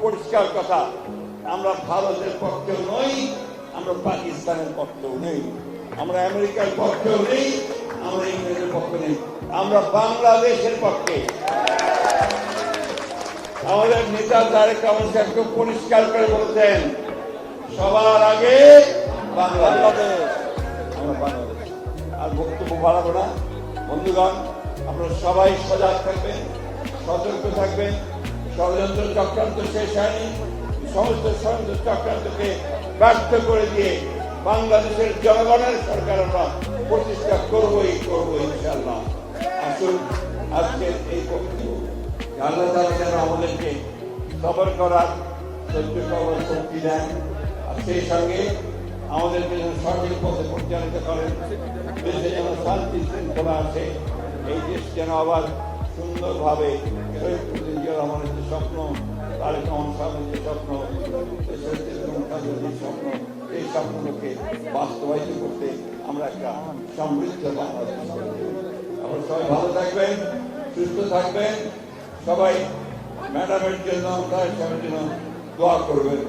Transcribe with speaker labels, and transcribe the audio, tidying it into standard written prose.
Speaker 1: পরিষ্কার কথা, আমরা ভারতের পক্ষেও নই, আমরা পাকিস্তানের পক্ষেও নেই, আমরা আমেরিকার পক্ষেও নেই, আমরা ইংল্যান্ডের পক্ষে নেই, আমরা বাংলাদেশের পক্ষে। আমাদের নেতা তারেক রহমান সাহেব খুব পরিষ্কার করে বলতেন, সবার আগে বাংলাদেশ, আমরা বাংলাদেশ। আর বক্তব্য বাড়াবো না। বন্ধুগণ, আপনারা সবাই সজাগ থাকবেন, সতর্ক থাকবেন। ষড়যন্ত্র চক্রান্ত শেষ হয়নি, সমস্ত ষড়যন্ত্র চক্রান্তকে ব্যর্থ করে দিয়ে বাংলাদেশের জনগণের সরকার আমরা প্রতিষ্ঠা করবো ইনশাআল্লাহ। আসুন আজকের এই বক্তব্য আল্লাহ তাআলা যেন আমাদেরকে সবর করার সহ্য করার শক্তি দেন, আর সেই সঙ্গে আমাদেরকে যেন সঠিক পথে পরিচালিত করেন। দেশে যেন শান্তি শৃঙ্খলা আছে, এই দেশ যেন আবার সুন্দরভাবে শহীদ মুজিবুর রহমানের যে স্বপ্ন, তারেক রহমান সাহেবের যে স্বপ্ন, যে স্বপ্ন, এই স্বপ্নকে বাস্তবায়িত করতে আমরা একটা সমৃদ্ধ বাংলাদেশ। আমরা সবাই ভালো থাকবেন, সুস্থ থাকবেন, সবাই ম্যাডামের জন্য, তারেক সাহেবের জন্য দোয়া করবেন।